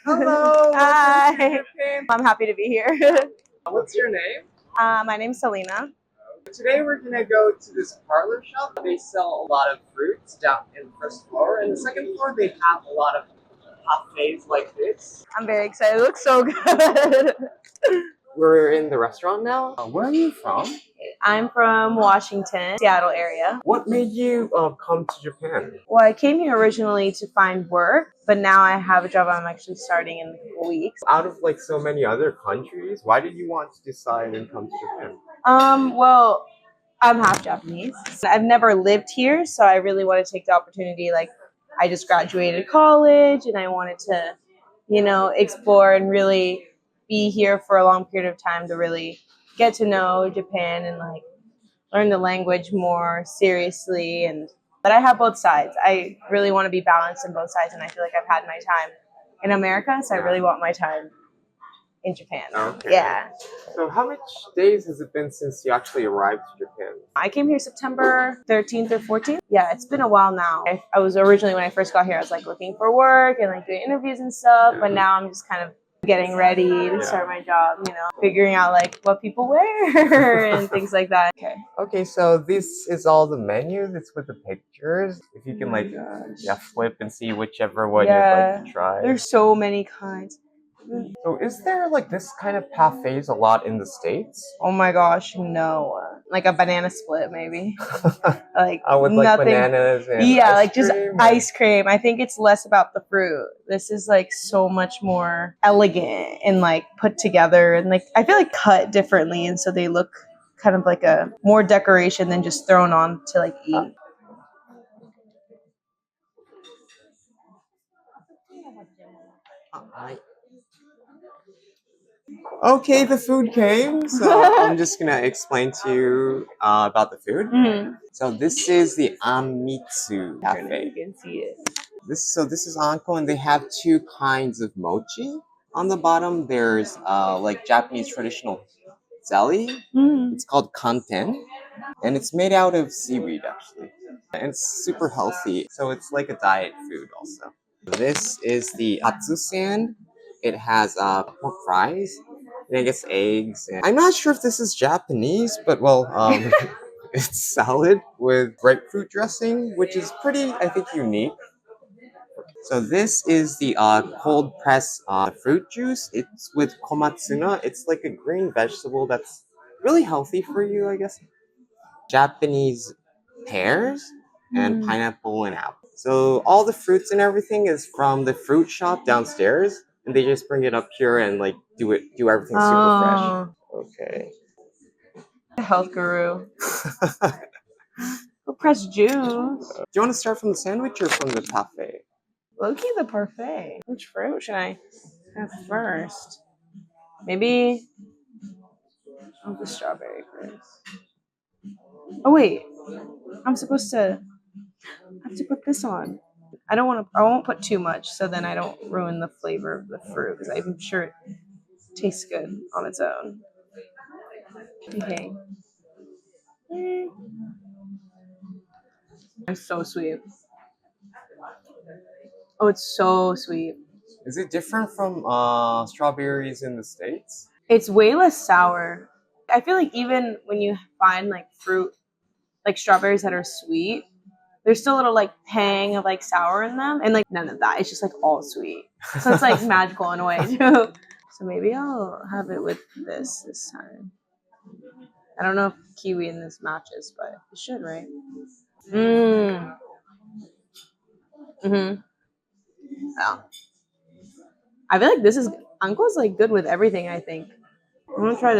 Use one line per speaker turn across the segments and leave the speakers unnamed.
Hello.
Hi. I'm happy to be here.
What's your name?
My name's Selena.
Today we're gonna go to this parlor shop. They sell a lot of fruits down in the first floor, and the second floor they have a lot of cafes like this.
I'm very excited. It looks so good.
We're in the restaurant now. Where are you from?
I'm from Washington, Seattle area.
What made you come to Japan?
Well, I came here originally to find work, but now I have a job I'm actually starting in a couple weeks.
Out of like so many other countries, why did you want to decide and come to Japan?
Well, I'm half Japanese. I've never lived here, so I really want to take the opportunity. Like, I just graduated college, and I wanted to, explore and really be here for a long period of time to really get to know Japan and like learn the language more seriously. But I have both sides. I really want to be balanced in both sides, and I feel like I've had my time in America, so I really want my time in Japan.
Okay.
Yeah.
So how much days has it been since you actually arrived to Japan?
I came here September 13th or 14th. Yeah, it's been a while now. I was originally, when I first got here, I was like looking for work and like doing interviews and stuff, but now I'm just kind of getting ready to start my job, figuring out like what people wear and things like that.
Okay, so this is all the menu. It's with the pictures. If you can flip and see whichever one you'd like to try.
There's so many kinds.
So is there like this kind of cafes a lot in the States?
Oh my gosh, no. Like a banana split, maybe. Like
with like bananas and
like just ice cream. I think it's less about the fruit. This is like so much more elegant and like put together, and like I feel like cut differently, and so they look kind of like a more decoration than just thrown on to like eat.
Okay, the food came, so I'm just gonna explain to you about the food. So this is the Amitsu Cafe.
You can see it.
This is Anko, and they have two kinds of mochi. On the bottom, there's like Japanese traditional jelly. It's called kanten, and it's made out of seaweed actually, and it's super healthy. So it's like a diet food also. This is the atsusan. It has pork fries, and I guess eggs. And I'm not sure if this is Japanese, but it's salad with grapefruit dressing, which is pretty, I think, unique. So this is the cold pressed fruit juice. It's with komatsuna. It's like a green vegetable that's really healthy for you, I guess. Japanese pears and pineapple and apple. So all the fruits and everything is from the fruit shop downstairs, and they just bring it up here and like do everything super fresh. Okay.
Health guru. Go press juice.
Do you want to start from the sandwich or from the parfait?
Low-key the parfait. Which fruit should I have first? Maybe the strawberry first. Oh wait, I have to put this on. I won't put too much, so then I don't ruin the flavor of the fruit, because I'm sure it tastes good on its own. Okay. It's so sweet. Oh, it's so sweet.
Is it different from strawberries in the States?
It's way less sour. I feel like even when you find like fruit, like strawberries that are sweet, there's still a little like pang of like sour in them, and like none of that. It's just like all sweet. So it's like magical in a way too. So maybe I'll have it with this time. I don't know if kiwi in this matches, but it should, right? Yeah. I feel like Anko's like good with everything, I think. I'm gonna try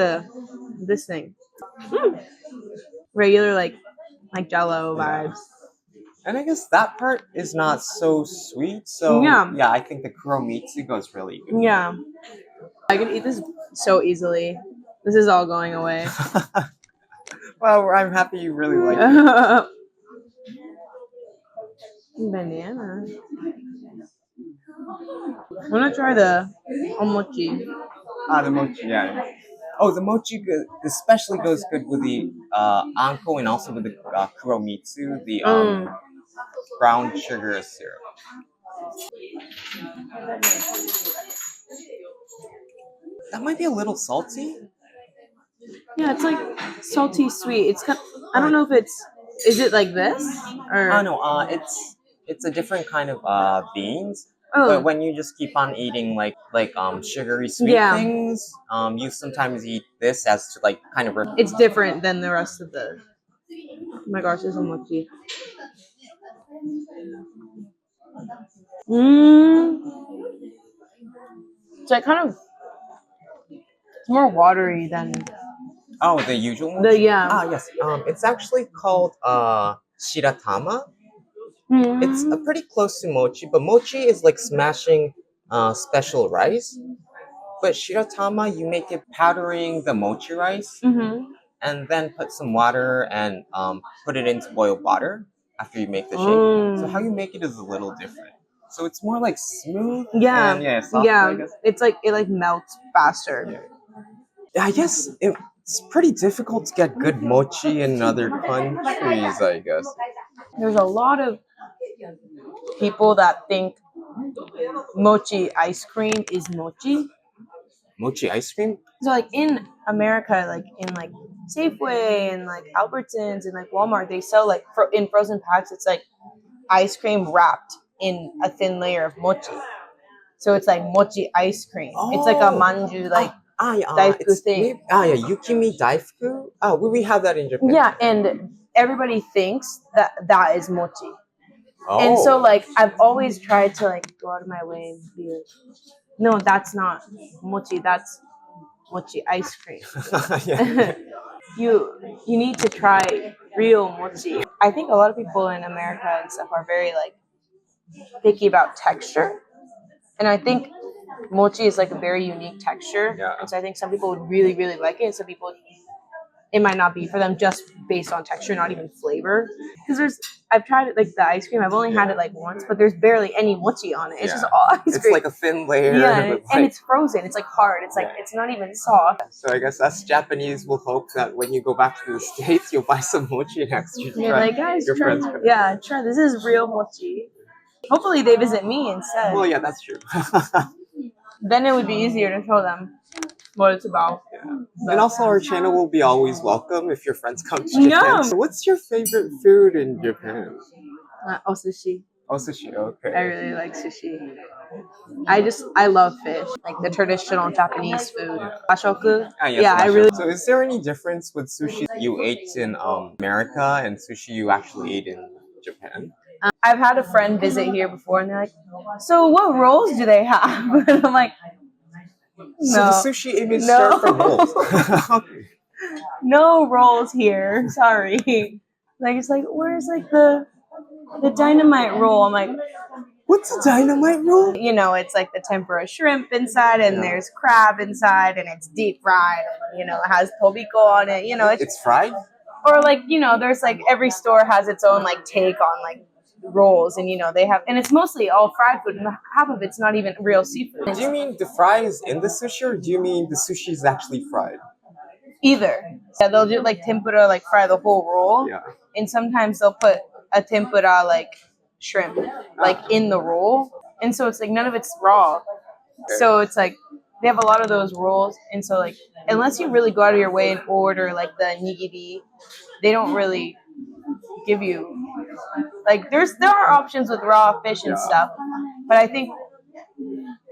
this thing. Regular like Jello vibes.
And I guess that part is not so sweet, so yeah, I think the kuromitsu goes really good.
Yeah. I can eat this so easily. This is all going away.
Well, I'm happy you really like it.
Banana. I'm gonna try the mochi.
The mochi, yeah. Oh, the mochi especially goes good with the anko and also with the kuromitsu, the brown sugar syrup. That might be a little salty.
Yeah, it's like salty sweet. It's kind I don't know if is it like this or
No, it's a different kind of beans.
oh
But when you just keep on eating like sugary sweet
yeah.
things, you sometimes eat this as to like kind of
It's different than the rest of the. Oh my gosh, this is mochi. So it kind of it's more watery than
oh, the usual one?
the yeah.
Yes. It's actually called shiratama. It's pretty close to mochi, but mochi is like smashing special rice. But shiratama, you make it powdering the mochi rice and then put some water and put it into boiled water after you make the shape. So how you make it is a little different. So it's more like smooth.
Yeah,
and soft,
yeah.
I guess.
It's like it like melts faster.
Yeah, I guess it's pretty difficult to get good mochi in other countries, I guess.
There's a lot of people that think mochi ice cream is mochi.
Mochi ice cream?
So like in America, like in like Safeway and like Albertsons and like Walmart, they sell like in frozen packs. It's like ice cream wrapped in a thin layer of mochi. So it's like mochi ice cream. It's like a manju like daifuku thing.
Yukimi daifuku. We have that in Japan.
Yeah, and everybody thinks that is mochi.
Oh.
And so like I've always tried to like go out of my way and be like, no, that's not mochi. That's mochi ice cream.
Yeah.
You need to try real mochi. I think a lot of people in America and stuff are very like picky about texture, and I think mochi is like a very unique texture.
Yeah.
And so I think some people would really really like it, and some people it might not be for them just based on texture, not even flavor. Because I've tried it like the ice cream. I've only had it like once, but there's barely any mochi on it. It's just all ice cream.
It's like a thin layer.
Yeah, and it's frozen. It's like hard. It's like it's not even soft.
So I guess us Japanese will hope that when you go back to the States, you'll buy some mochi next year.
You're like, guys, try. Yeah, try. This is real mochi. Hopefully they visit me instead.
Well, yeah, that's true.
Then it would be easier to show them what it's about.
Yeah. And also our channel will be always welcome if your friends come to Japan.
Yeah.
So what's your favorite food in Japan?
Sushi.
Oh, sushi, okay.
I really like sushi. I love fish, like the traditional Japanese food. Bashoku.
I really. So is there any difference with sushi you ate in America and sushi you actually ate in Japan?
I've had a friend visit here before and they're like, so what rolls do they have? And I'm like, no.
So the sushi even start from rolls. Okay.
No rolls here. Sorry. Like it's like, where's like the dynamite roll? I'm like,
what's a dynamite roll?
You know, it's like the tempura shrimp inside and there's crab inside and it's deep fried and, you know, it has tobiko on it. You know,
it's fried?
Or like, you know, there's like every store has its own like take on like rolls and, you know, they have, and it's mostly all fried food and half of it's not even real seafood.
Do you mean the fry is in the sushi or do you mean the sushi is actually fried?
Either. Yeah, they'll do like tempura, like fry the whole roll.
Yeah.
And sometimes they'll put a tempura like shrimp like in the roll. And so it's like none of it's raw. Okay. So it's like they have a lot of those rolls. And so like unless you really go out of your way and order like the nigiri, they don't really give you like there are options with raw fish and stuff. But I think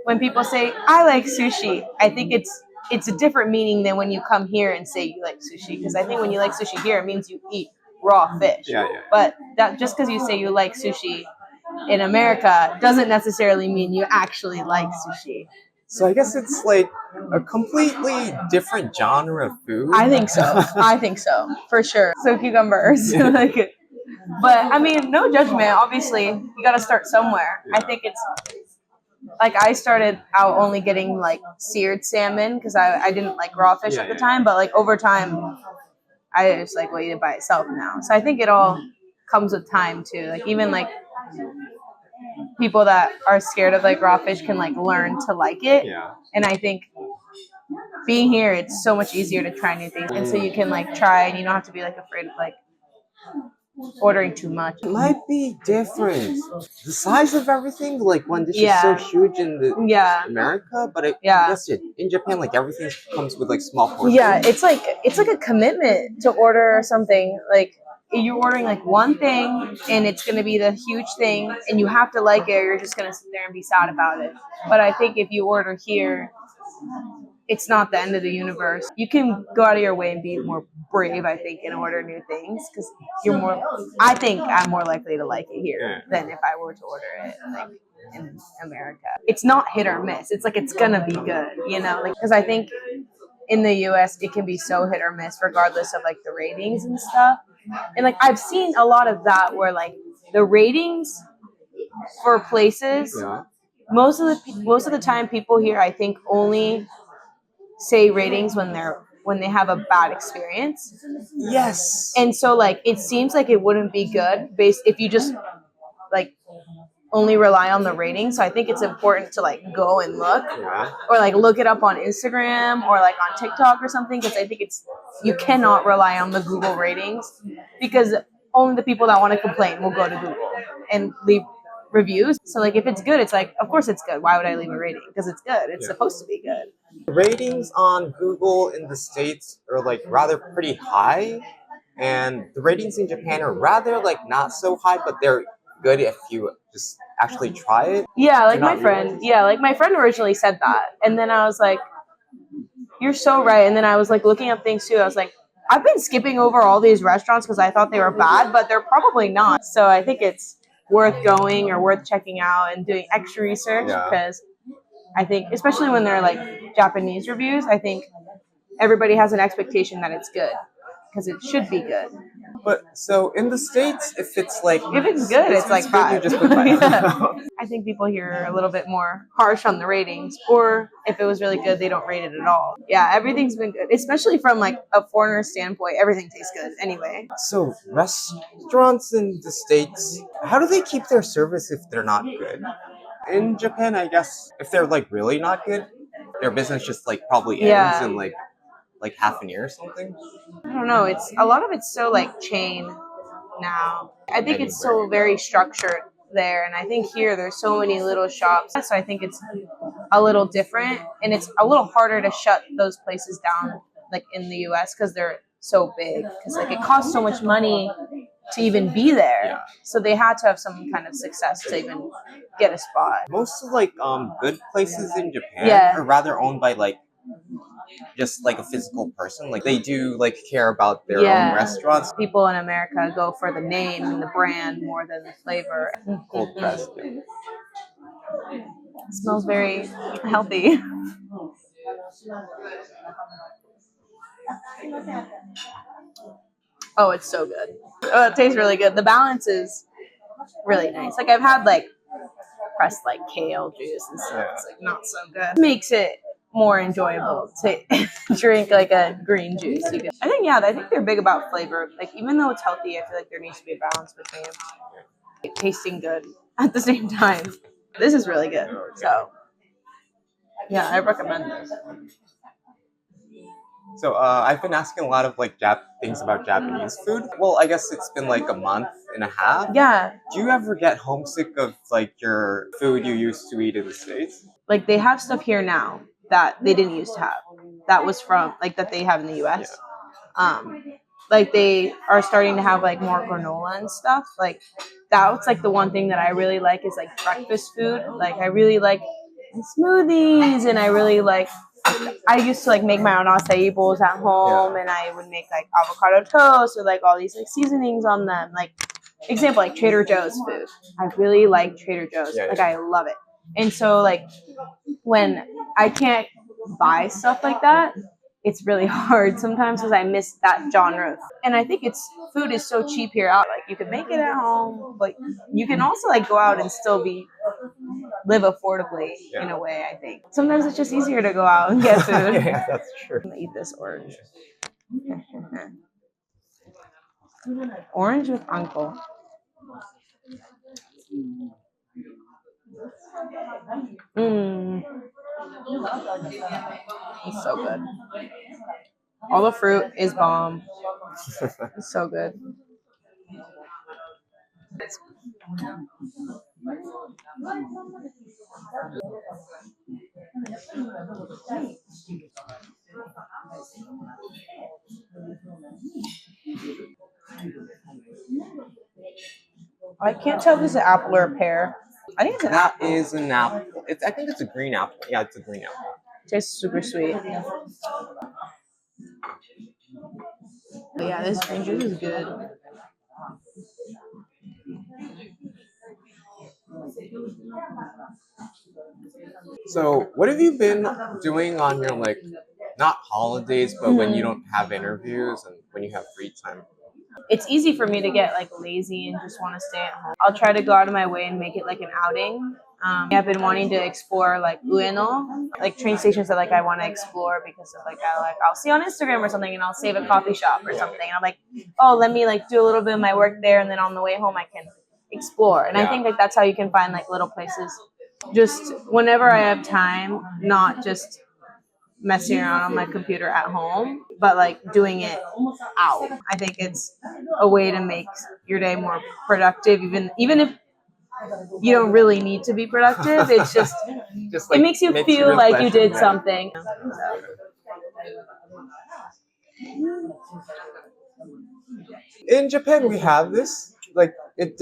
when people say I like sushi, I think it's a different meaning than when you come here and say you like sushi. Because I think when you like sushi here, it means you eat raw fish.
Yeah.
But that just because you say you like sushi in America doesn't necessarily mean you actually like sushi.
So I guess it's like a completely different genre of food.
I think so. I think so for sure. So cucumbers, like, but I mean, no judgment. Obviously, you got to start somewhere. Yeah. I think it's like I started out only getting like seared salmon because I didn't like raw fish at the time, but like over time, I just like eat it by itself now. So I think it all comes with time too. Like even like people that are scared of like raw fish can like learn to like it.
Yeah.
And I think being here, it's so much easier to try new things. And so you can like try and you don't have to be like afraid of like ordering too much.
It might be different. The size of everything, like one dish is so huge in America, but I guess in Japan, like everything comes with like small portions.
Yeah, it's like a commitment to order something. Like you're ordering like one thing, and it's gonna be the huge thing, and you have to like it, or you're just gonna sit there and be sad about it. But I think if you order here, it's not the end of the universe. You can go out of your way and be more brave, I think, and order new things because you're more. I think I'm more likely to like it here than if I were to order it like in America. It's not hit or miss. It's like it's gonna be good, you know, like because I think in the U.S. it can be so hit or miss regardless of like the ratings and stuff. And like I've seen a lot of that where like the ratings for places. Most of the time, people here I think only say ratings when they have a bad experience.
Yes.
And so like it seems like it wouldn't be good based if you just like only rely on the ratings. So I think it's important to like go and look or like look it up on Instagram or like on TikTok or something because I think you cannot rely on the Google ratings because only the people that want to complain will go to Google and leave reviews. So like if it's good, it's like of course it's good. Why would I leave a rating? Because it's good. It's supposed to be good.
The ratings on Google in the States are like rather pretty high, and the ratings in Japan are rather like not so high, but they're good if you just actually try it.
Yeah, like my friend. Yeah, like my friend originally said that, and then I was like, "You're so right." And then I was like looking up things too. I was like, "I've been skipping over all these restaurants because I thought they were bad, but they're probably not." So I think it's worth going or worth checking out and doing extra research because I think, especially when they're like Japanese reviews, I think everybody has an expectation that it's good because it should be good.
But so in the States, if it's
good, it's like 5.
You just put 5.
I think people here are a little bit more harsh on the ratings, or if it was really good, they don't rate it at all. Yeah, everything's been good, especially from like a foreigner standpoint. Everything tastes good anyway.
So restaurants in the States, how do they keep their service if they're not good? In Japan, I guess if they're like really not good, their business just like probably ends in like half an year or something.
I don't know. It's a lot of it's so like chain now. I think it's so very structured there, and I think here there's so many little shops. So I think it's a little different, and it's a little harder to shut those places down, like in the U.S. because they're so big. Because like it costs so much money to even be there, so they had to have some kind of success to even get a spot.
Most of like good places in Japan are rather owned by like just like a physical person. Like they do like care about their own restaurants.
People in America go for the name and the brand more than the flavor.
Cold pressed.
It smells very healthy. Oh, it's so good. Oh, it tastes really good. The balance is really nice. Like I've had like pressed like kale juice and stuff. It's like not so good. It makes it more enjoyable to drink like a green juice. I think they're big about flavor. Like even though it's healthy, I feel like there needs to be a balance between like, tasting good at the same time. This is really good. So yeah, I recommend this.
So I've been asking a lot of like things about Japanese food. Well, I guess it's been like a month and a half.
Yeah.
Do you ever get homesick of like your food you used to eat in the States?
Like they have stuff here now that they didn't used to have. That was from like that they have in the US. Like they are starting to have like more granola and stuff. Like that's like the one thing that I really like is like breakfast food. Like I really like smoothies, and I really like. I used to like make my own acai bowls at home, and I would make like avocado toast with like all these like seasonings on them. Like example, like Trader Joe's food. I really like Trader Joe's. Like I love it. And so like when I can't buy stuff like that, it's really hard sometimes because I miss that genre. And I think food is so cheap here out. Like you can make it at home, but you can also like go out and still live affordably in a way. I think sometimes it's just easier to go out and get food.
Yeah, that's true.
I'm gonna eat this orange. Orange with uncle. It's so good. All the fruit is bomb. It's so good. I can't tell if it's an apple or a pear. I think it's an apple.
That is an apple. I think it's a green apple. Yeah, it's a green apple.
Tastes super sweet. But yeah, this green juice is good.
So, what have you been doing on your, like, not holidays, but when you don't have interviews and when you have free time?
It's easy for me to get like lazy and just want to stay at home. I'll try to go out of my way and make it like an outing. I've been wanting to explore like Ueno, like train stations that like I want to explore because of like I'll see on Instagram or something and I'll save a coffee shop or something and I'm like, oh, let me like do a little bit of my work there and then on the way home I can explore. And I think like that's how you can find like little places. Just whenever I have time, not just messing around on my computer at home, but like doing it out. I think it's a way to make your day more productive, even if you don't really need to be productive. It's just like, it makes you feel like you did something.
In Japan, we have this. Like, it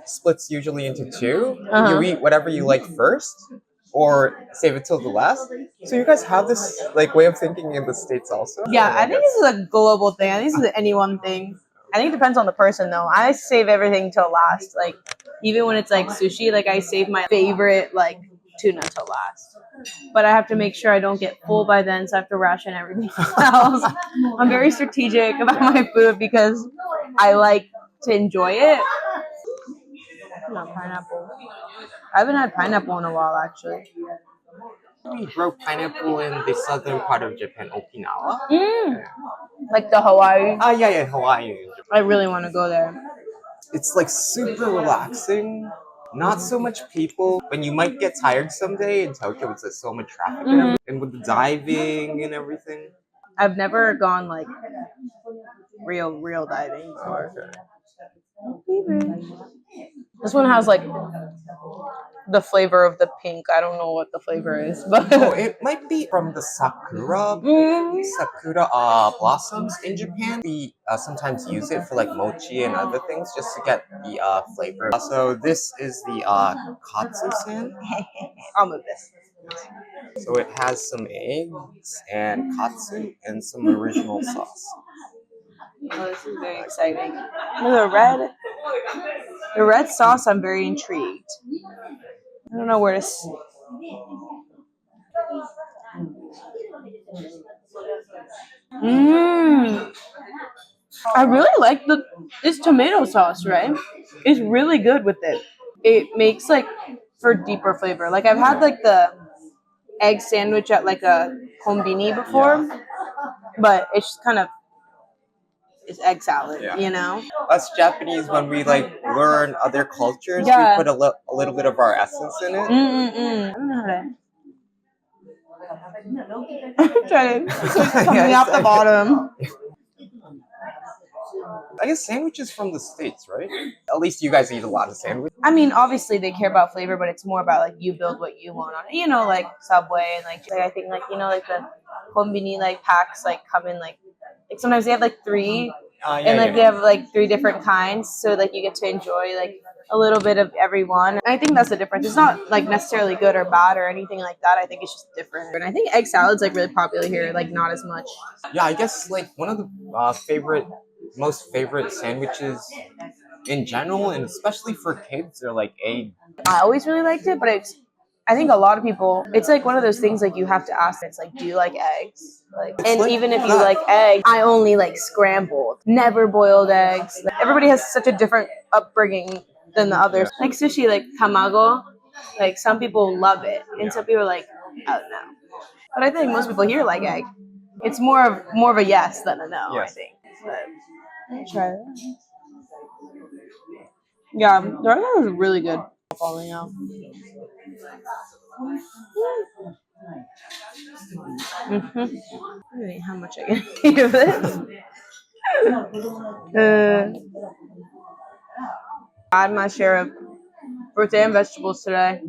splits usually into two. You eat whatever you like first, or save it till the last. So you guys have this like way of thinking in the States also?
Yeah, I think this is a global thing. I think this is an anyone thing. I think it depends on the person though. I save everything till last. Like even when it's like sushi, like I save my favorite like tuna till last. But I have to make sure I don't get full by then, so I have to ration everything else. I'm very strategic about my food because I like to enjoy it. Not pineapple. I haven't had pineapple in a while actually.
We grow pineapple in the southern part of Japan, Okinawa.
Like the Hawaii.
Yeah, Hawaii.
I really want to go there.
It's like super relaxing. Not so much people. When you might get tired someday in Tokyo, it's like so much traffic and with the diving and everything.
I've never gone like real diving before. This one has like the flavor of the pink. I don't know what the flavor is, but
it might be from the sakura blossoms in Japan. We sometimes use it for like mochi and other things just to get the flavor. So this is the katsu-san.
I'll move this.
So it has some eggs and katsu and some original sauce.
Oh, this is very exciting. The red sauce, I'm very intrigued. I don't know where to see. I really like this tomato sauce, right? It's really good with it. It makes like for deeper flavor. Like I've had like the egg sandwich at like a konbini before, but it's just kind of it's egg salad, you know?
Us Japanese, when we like learn other cultures, we put a little bit of our essence in it.
I don't know how to. I'm trying to coming off the bottom.
I guess sandwiches from the States, right? At least you guys eat a lot of sandwiches.
I mean, obviously they care about flavor, but it's more about like you build what you want on it. You know, like Subway and like I think like you know like the konbini like packs like come in like sometimes they have like three and like they have like three different kinds, so like you get to enjoy like a little bit of every one. And I think that's the difference. It's not like necessarily good or bad or anything like that. I think it's just different. And I think egg salad's like really popular here, like not as much.
Yeah, I guess like one of the most favorite sandwiches in general, and especially for kids, are like egg.
I always really liked it, but I think a lot of people, it's like one of those things like you have to ask. It's like, do you like eggs? Like, and like even if you like eggs, I only like scrambled, never boiled eggs. Like, everybody has such a different upbringing than the others. Like sushi, like tamago, like some people love it, and some people are like, oh no. But I think most people here like egg. It's more of a yes than a no. I think. But I'll try it. Yeah, the other one was really good. Falling out. Really, how much I can eat of this? I had my share of fruits and vegetables today.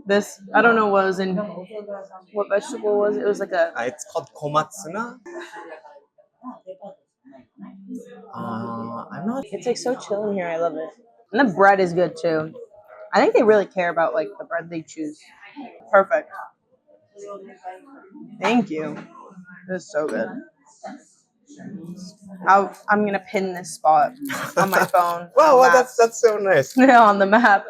This, I don't know what was in, what vegetable was it? It was like a...
It's called komatsuna. I'm not...
It's like so chill in here. I love it. And the bread is good too. I think they really care about like the bread they choose. Perfect. Thank you. This is so good. I'm gonna pin this spot on my phone.
Wow, that's so nice.
On the map.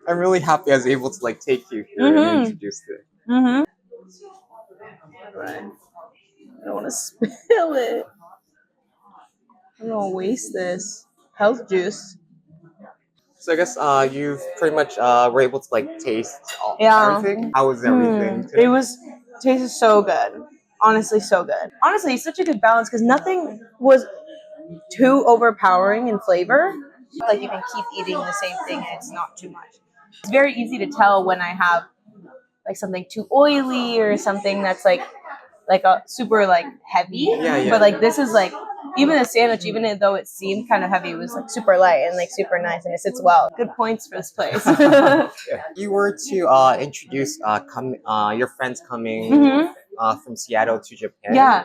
I'm really happy I was able to like take you here and introduce it.
Right. I don't want to spill it. I don't want to waste this health juice.
So I guess you've pretty much were able to like taste everything. How was everything today?
It tasted so good. Honestly, so good. Honestly, it's such a good balance because nothing was too overpowering in flavor. Like you can keep eating the same thing and it's not too much. It's very easy to tell when I have like something too oily or something that's like a super like heavy.
Yeah.
But like this is like, even the sandwich, even though it seemed kind of heavy, it was like super light and like super nice and it sits well. Good points for this place.
You were to introduce your friends coming from Seattle to Japan.
Yeah.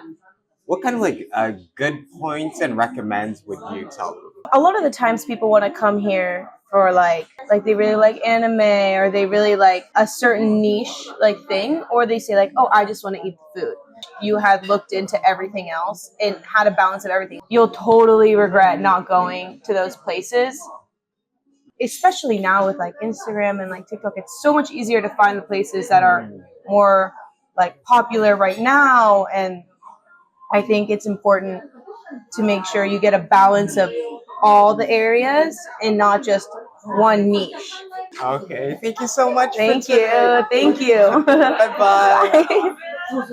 What kind of like good points and recommends would you tell them?
A lot of the times people want to come here for like they really like anime or they really like a certain niche like thing, or they say like, oh, I just want to eat the food. You have looked into everything else and how to balance of everything. You'll totally regret not going to those places. Especially now with like Instagram and like TikTok, it's so much easier to find the places that are more like popular right now. And I think it's important to make sure you get a balance of all the areas and not just one niche.
Okay, thank you so much.
Thank you. Thank you.
Bye-bye.
Bye.